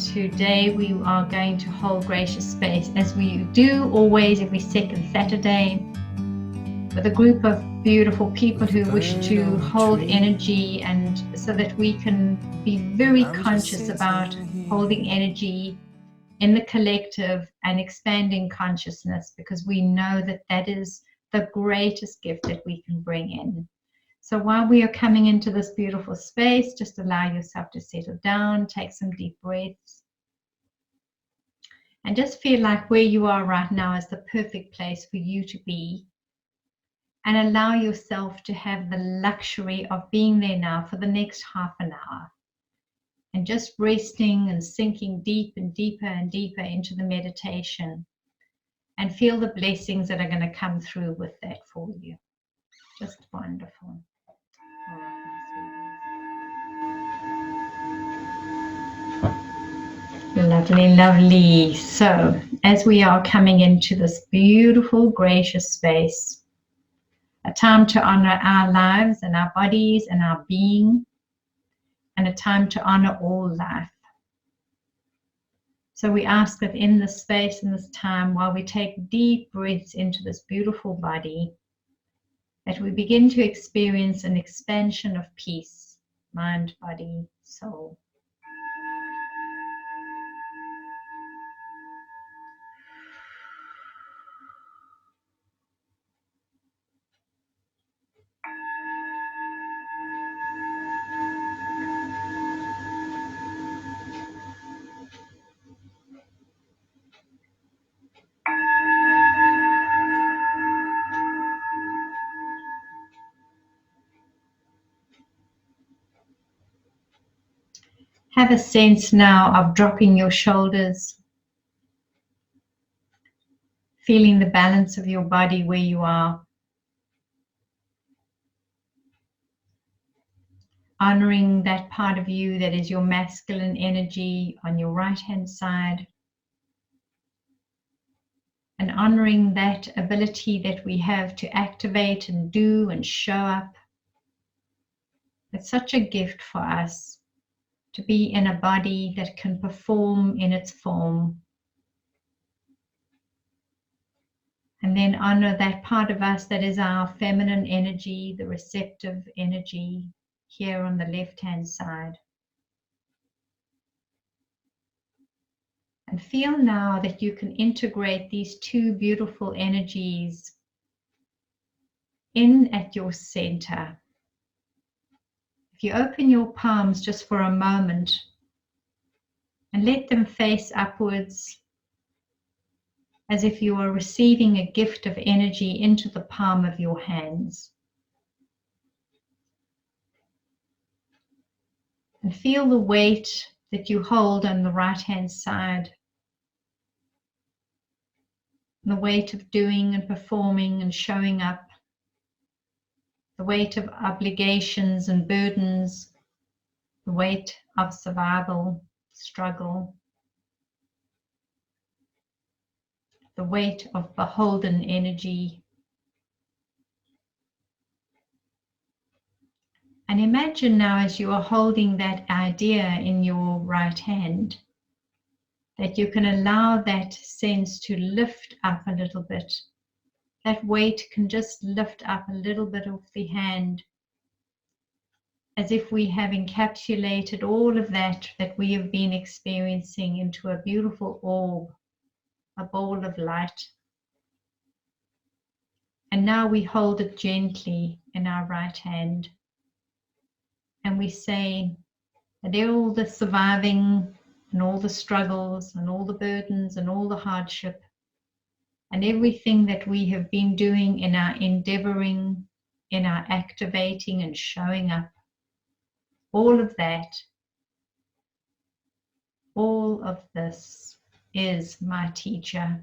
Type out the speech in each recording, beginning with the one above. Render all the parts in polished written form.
Today we are going to hold gracious space, as we do always every second Saturday, with a group of beautiful people who wish to hold energy, and so that we can be very conscious about holding energy in the collective and expanding consciousness, because we know that that is the greatest gift that we can bring in. So while we are coming into this beautiful space, just allow yourself to settle down, take some deep breaths, and just feel like where you are right now is the perfect place for you to be. And allow yourself to have the luxury of being there now for the next half an hour. And just resting and sinking deep and deeper and deeper into the meditation. And feel the blessings that are going to come through with that for you. Just wonderful. All right, my sweeties. Lovely, lovely. So, as we are coming into this beautiful, gracious space, a time to honor our lives and our bodies and our being, and a time to honor all life. So we ask that in this space, in this time, while we take deep breaths into this beautiful body, that we begin to experience an expansion of peace, mind, body, soul. Have a sense now of dropping your shoulders, feeling the balance of your body where you are, honoring that part of you that is your masculine energy on your right hand side, and honoring that ability that we have to activate and do and show up. It's such a gift for us to be in a body that can perform in its form. And then honor that part of us that is our feminine energy, the receptive energy here on the left-hand side. And feel now that you can integrate these two beautiful energies in at your center. If you open your palms just for a moment and let them face upwards, as if you are receiving a gift of energy into the palm of your hands. And feel the weight that you hold on the right-hand side. The weight of doing and performing and showing up. The weight of obligations and burdens. The weight of survival, struggle. The weight of beholden energy. And imagine now, as you are holding that idea in your right hand, that you can allow that sense to lift up a little bit. That weight can just lift up a little bit off the hand, as if we have encapsulated all of that we have been experiencing into a beautiful orb, a ball of light. And now we hold it gently in our right hand. And we say that all the surviving and all the struggles and all the burdens and all the hardship and everything that we have been doing in our endeavoring, in our activating and showing up, all of that, all of this is my teacher.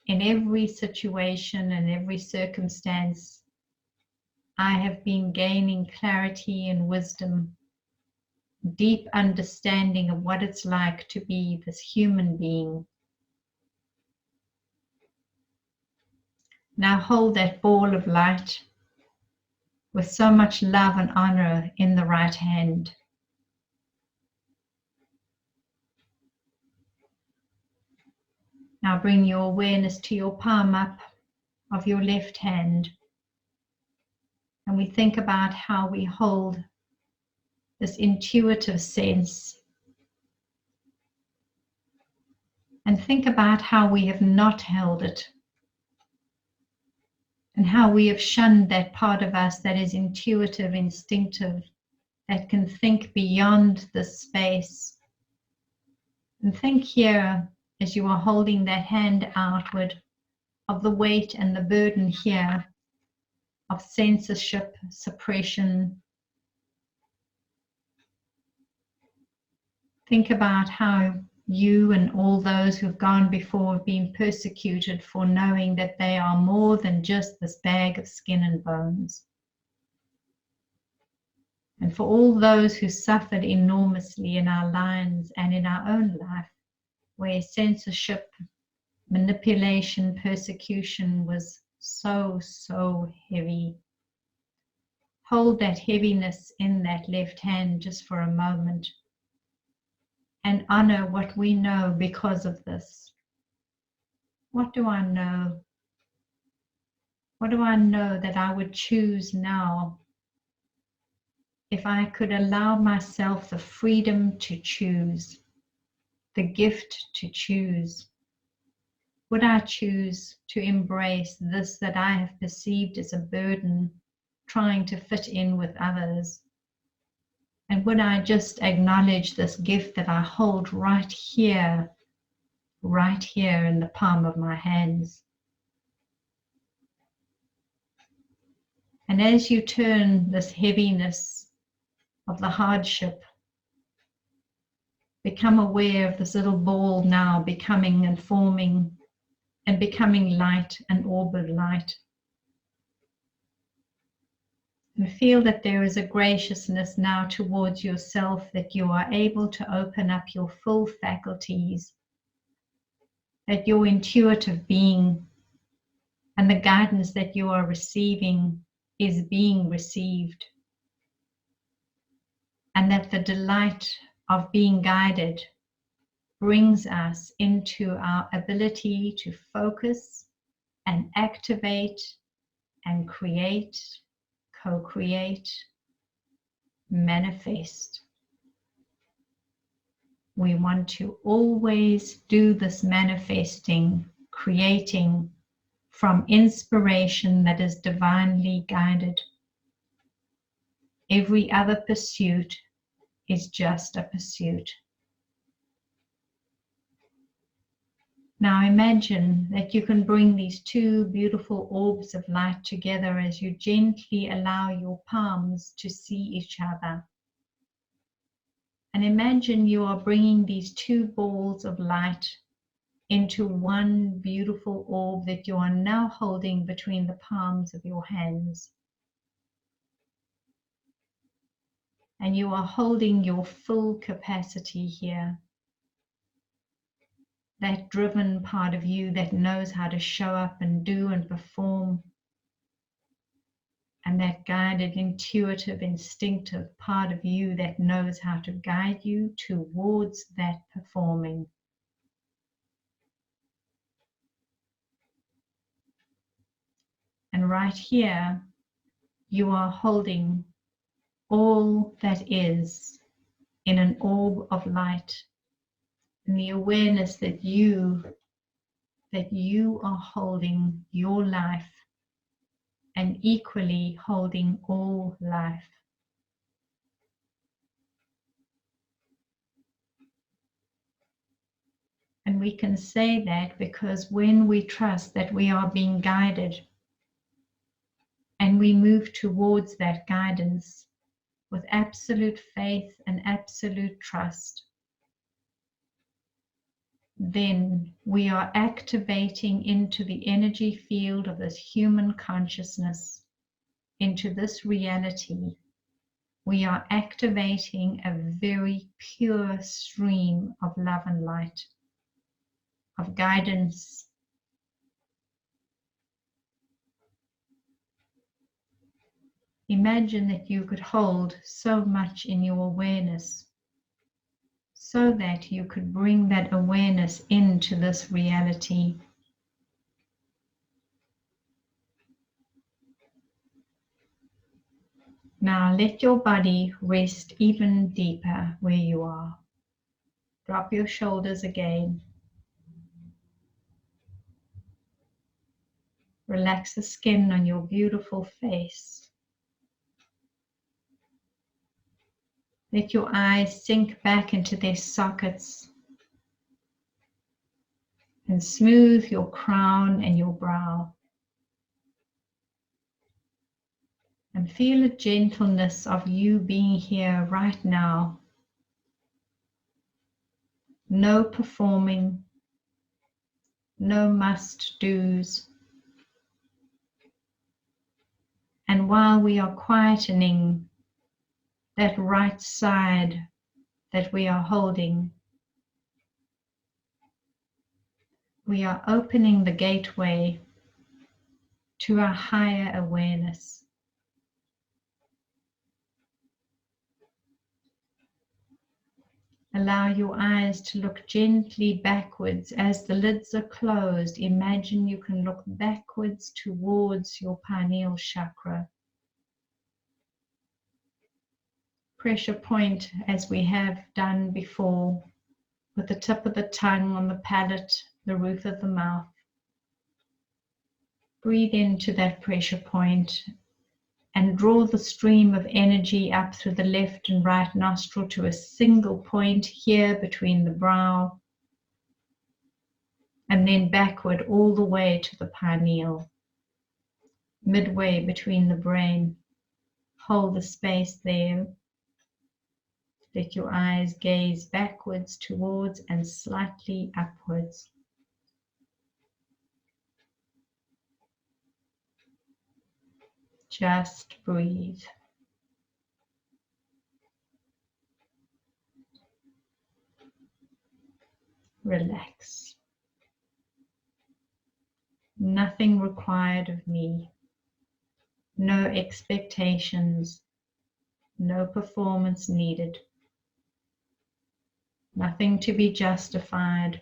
In every situation and every circumstance, I have been gaining clarity and wisdom, deep understanding of what it's like to be this human being. Now hold that ball of light with so much love and honor in the right hand. Now bring your awareness to your palm up of your left hand. And we think about how we hold this intuitive sense. And think about how we have not held it. And how we have shunned that part of us that is intuitive, instinctive, that can think beyond this space. And think here, as you are holding that hand outward, of the weight and the burden here of censorship, suppression. Think about how you and all those who've gone before have been persecuted for knowing that they are more than just this bag of skin and bones. And for all those who suffered enormously in our lives and in our own life, where censorship, manipulation, persecution was so heavy. Hold that heaviness in that left hand just for a moment and honor what we know because of this. What do I know? What do I know that I would choose now if I could allow myself the freedom to choose, the gift to choose? Would I choose to embrace this that I have perceived as a burden, trying to fit in with others? And would I just acknowledge this gift that I hold right here in the palm of my hands? And as you turn this heaviness of the hardship, become aware of this little ball now becoming and forming and becoming light, an orb of light. And feel that there is a graciousness now towards yourself, that you are able to open up your full faculties, that your intuitive being and the guidance that you are receiving is being received, and that the delight of being guided brings us into our ability to focus and activate and create, co-create, manifest. We want to always do this manifesting, creating from inspiration that is divinely guided. Every other pursuit is just a pursuit. Now imagine that you can bring these two beautiful orbs of light together as you gently allow your palms to see each other. And imagine you are bringing these two balls of light into one beautiful orb that you are now holding between the palms of your hands. And you are holding your full capacity here. That driven part of you that knows how to show up and do and perform. And that guided, intuitive, instinctive part of you that knows how to guide you towards that performing. And right here, you are holding all that is in an orb of light. And the awareness that you are holding your life and equally holding all life. And we can say that because when we trust that we are being guided and we move towards that guidance with absolute faith and absolute trust, then we are activating into the energy field of this human consciousness, into this reality. We are activating a very pure stream of love and light, of guidance. Imagine that you could hold so much in your awareness, so that you could bring that awareness into this reality. Now let your body rest even deeper where you are. Drop your shoulders again. Relax the skin on your beautiful face. Let your eyes sink back into their sockets and smooth your crown and your brow. And feel the gentleness of you being here right now. No performing, no must-dos. And while we are quietening that right side that we are holding, we are opening the gateway to our higher awareness. Allow your eyes to look gently backwards as the lids are closed. Imagine you can look backwards towards your pineal chakra. Pressure point as we have done before, with the tip of the tongue on the palate, the roof of the mouth. Breathe into that pressure point and draw the stream of energy up through the left and right nostril to a single point here between the brow, and then backward all the way to the pineal, midway between the brain. Hold the space there. Let your eyes gaze backwards, towards, and slightly upwards. Just breathe. Relax. Nothing required of me. No expectations. No performance needed. Nothing to be justified.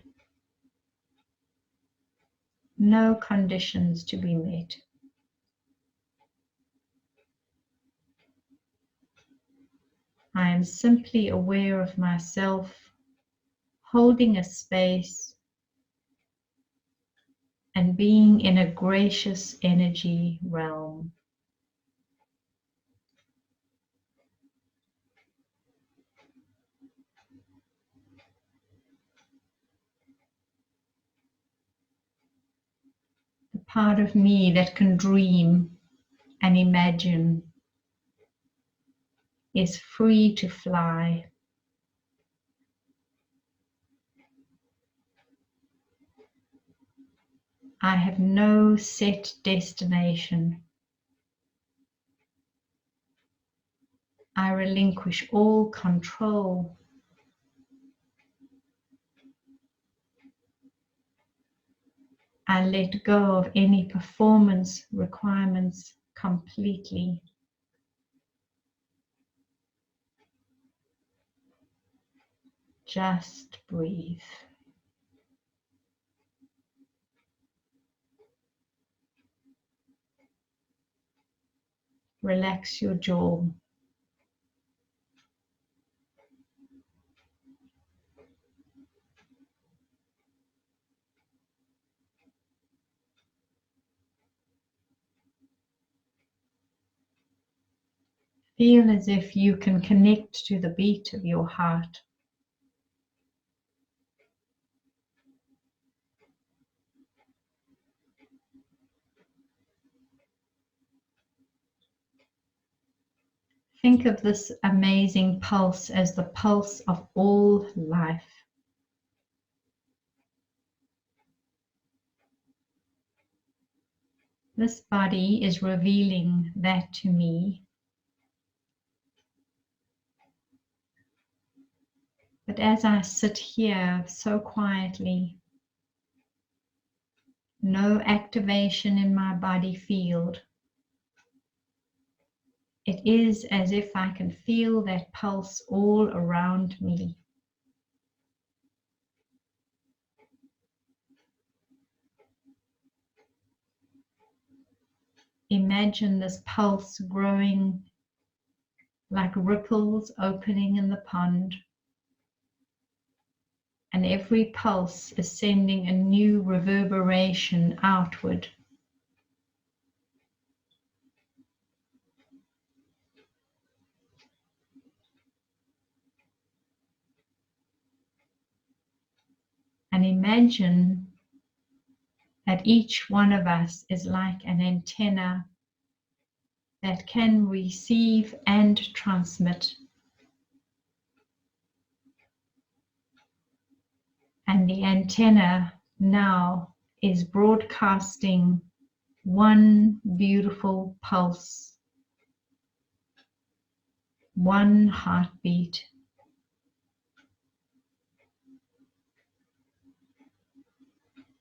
No conditions to be met. I am simply aware of myself, holding a space and being in a gracious energy realm. The part of me that can dream and imagine is free to fly. I have no set destination. I relinquish all control. I let go of any performance requirements completely. Just breathe. Relax your jaw. Feel as if you can connect to the beat of your heart. Think of this amazing pulse as the pulse of all life. This body is revealing that to me. But as I sit here so quietly, no activation in my body field, it is as if I can feel that pulse all around me. Imagine this pulse growing like ripples opening in the pond. And every pulse is sending a new reverberation outward. And imagine that each one of us is like an antenna that can receive and transmit. And the antenna now is broadcasting one beautiful pulse, one heartbeat.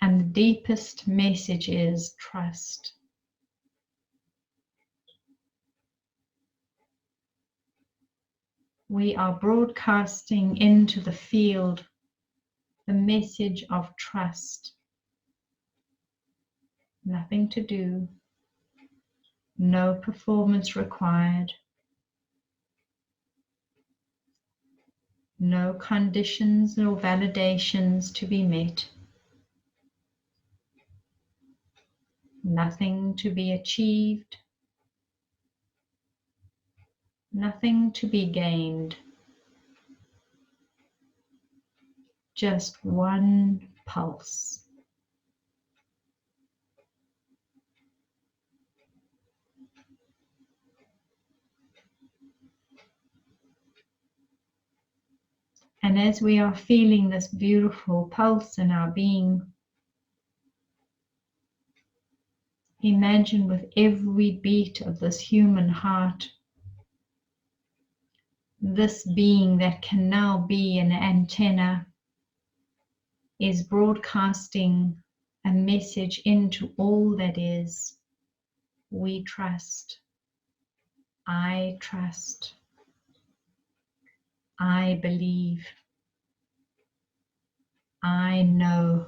And the deepest message is trust. We are broadcasting into the field the message of trust. Nothing to do, no performance required, no conditions or validations to be met, nothing to be achieved, nothing to be gained, just one pulse. And as we are feeling this beautiful pulse in our being, imagine with every beat of this human heart, this being that can now be an antenna is broadcasting a message into all that is. We trust. I trust. I believe. I know.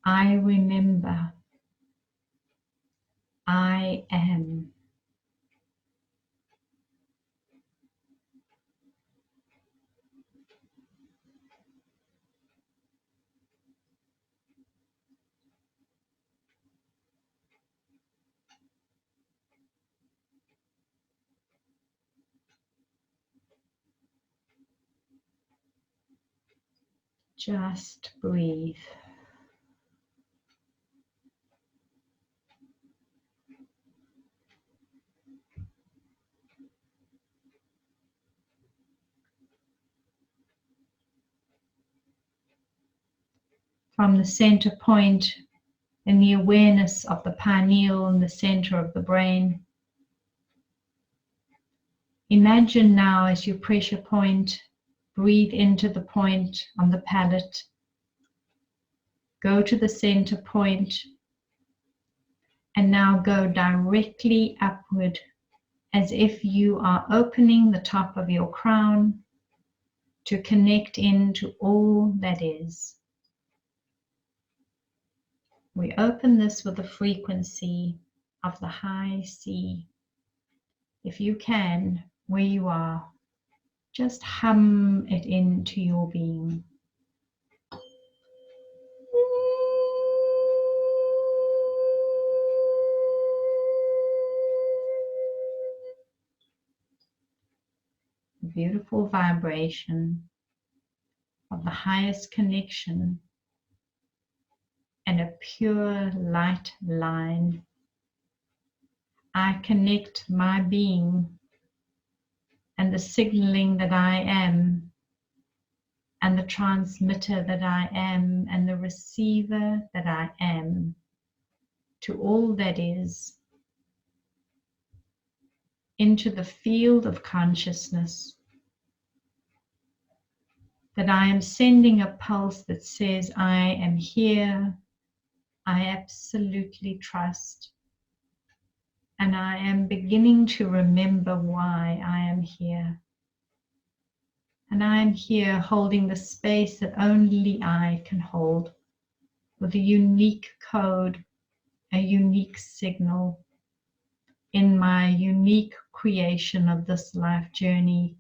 I remember. I am. Just breathe. From the center point in the awareness of the pineal in the center of the brain, imagine now as you pressure point, breathe into the point on the palate, go to the center point, and now go directly upward as if you are opening the top of your crown to connect into all that is. We open this with the frequency of the high C. If you can, where you are, just hum it into your being. Beautiful vibration of the highest connection and a pure light line. I connect my being and the signaling that I am and the transmitter that I am and the receiver that I am to all that is, into the field of consciousness, that I am sending a pulse that says, I am here, I absolutely trust, and I am beginning to remember why I am here. And I am here holding the space that only I can hold, with a unique code a unique signal in my unique creation of this life journey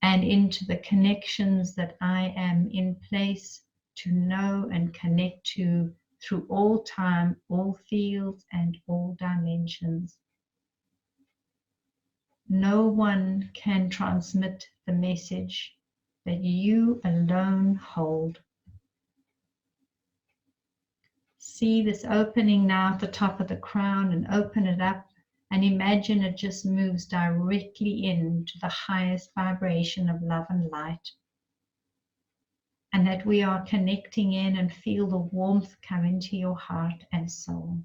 and into the connections that I am in place to know and connect to through all time, all fields, and all dimensions. No one can transmit the message that you alone hold. See this opening now at the top of the crown, and open it up and imagine it just moves directly into the highest vibration of love and light. And that we are connecting in and feel the warmth come into your heart and soul.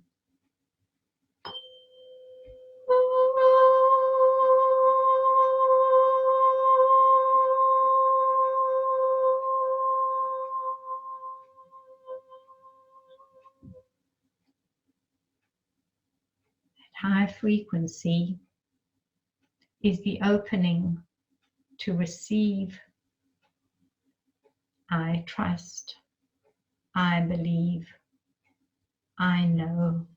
High frequency is the opening to receive. I trust, I believe, I know,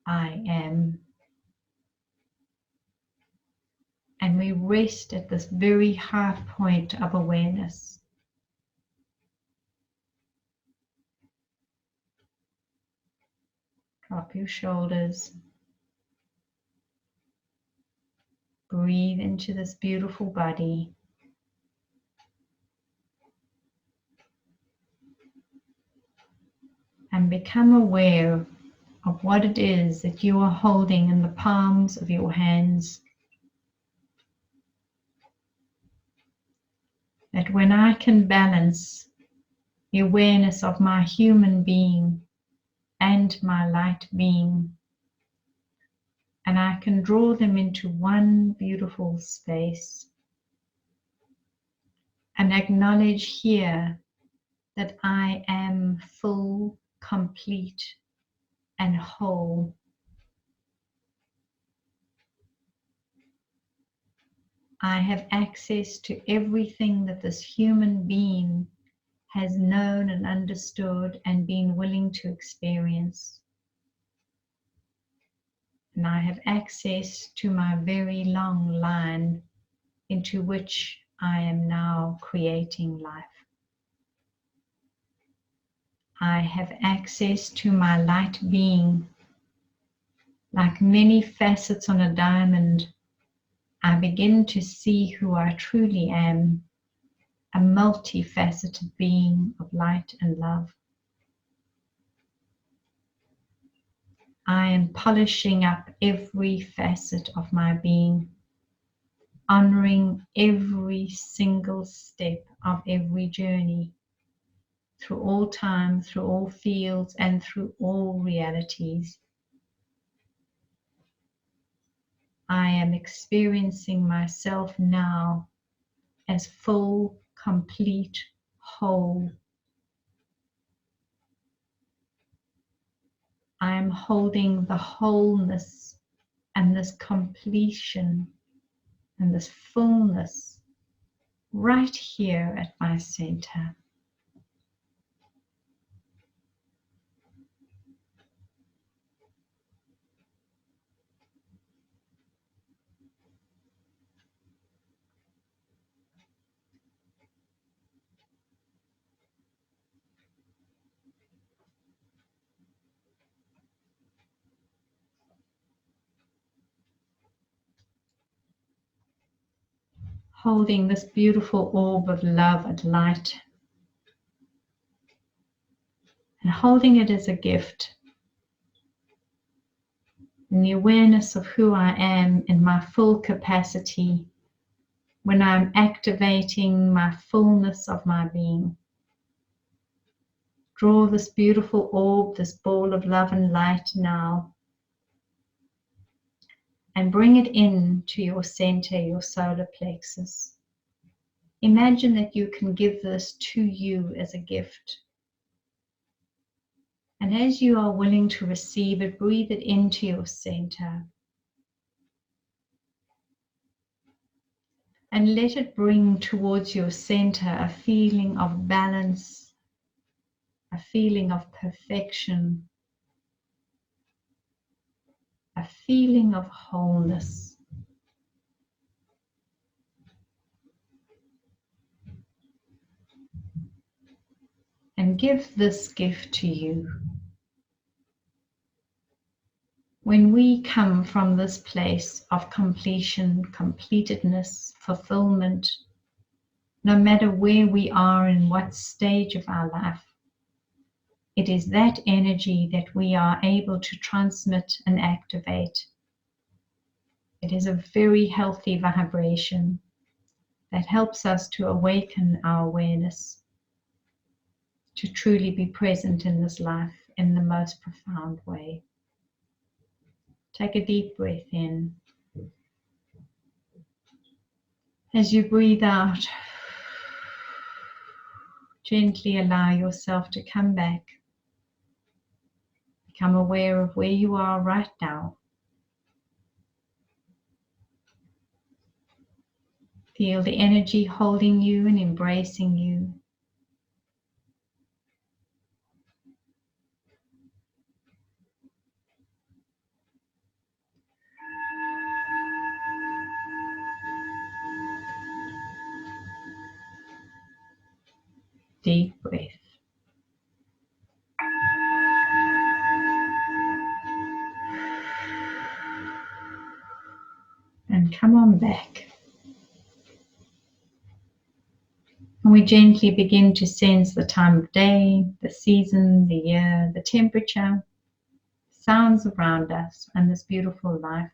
I am. And we rest at this very high point of awareness. Drop your shoulders. Breathe into this beautiful body. And become aware of what it is that you are holding in the palms of your hands. That when I can balance the awareness of my human being and my light being, and I can draw them into one beautiful space and acknowledge here that I am full, complete, and whole. I have access to everything that this human being has known and understood and been willing to experience. And I have access to my very long line into which I am now creating life. I have access to my light being. Like many facets on a diamond, I begin to see who I truly am, a multifaceted being of light and love. I am polishing up every facet of my being, honoring every single step of every journey, through all time, through all fields, and through all realities. I am experiencing myself now as full, complete, whole. I am holding the wholeness and this completion and this fullness right here at my center. Holding this beautiful orb of love and light, and holding it as a gift, in the awareness of who I am in my full capacity, when I'm activating my fullness of my being. Draw this beautiful orb, this ball of love and light now, and bring it in to your center, your solar plexus. Imagine that you can give this to you as a gift. And as you are willing to receive it, breathe it into your center. And let it bring towards your center a feeling of balance, a feeling of perfection, feeling of wholeness. And give this gift to you. When we come from this place of completion, completedness, fulfillment, no matter where we are in what stage of our life, it is that energy that we are able to transmit and activate. It is a very healthy vibration that helps us to awaken our awareness, to truly be present in this life in the most profound way. Take a deep breath in. As you breathe out, gently allow yourself to come back. Become aware of where you are right now. Feel the energy holding you and embracing you. Deep breath. And come on back. And we gently begin to sense the time of day, the season, the year, the temperature, sounds around us, and this beautiful life.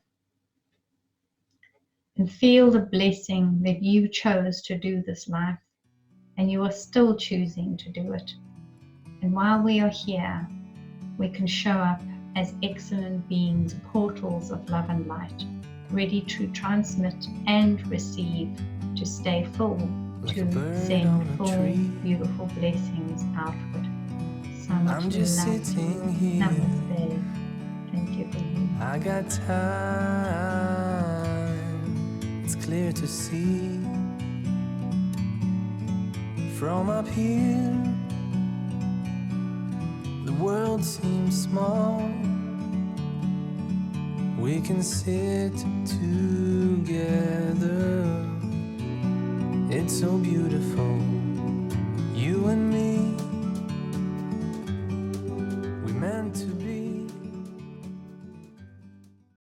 And feel the blessing that you chose to do this life, and you are still choosing to do it. And while we are here, we can show up as excellent beings, portals of love and light, ready to transmit and receive, to stay full, to send full, beautiful blessings outward. So much I'm just love. sitting here. Namaste. Thank you for you. I got time. It's clear to see from up here. The world seems small. We can sit together. It's so beautiful.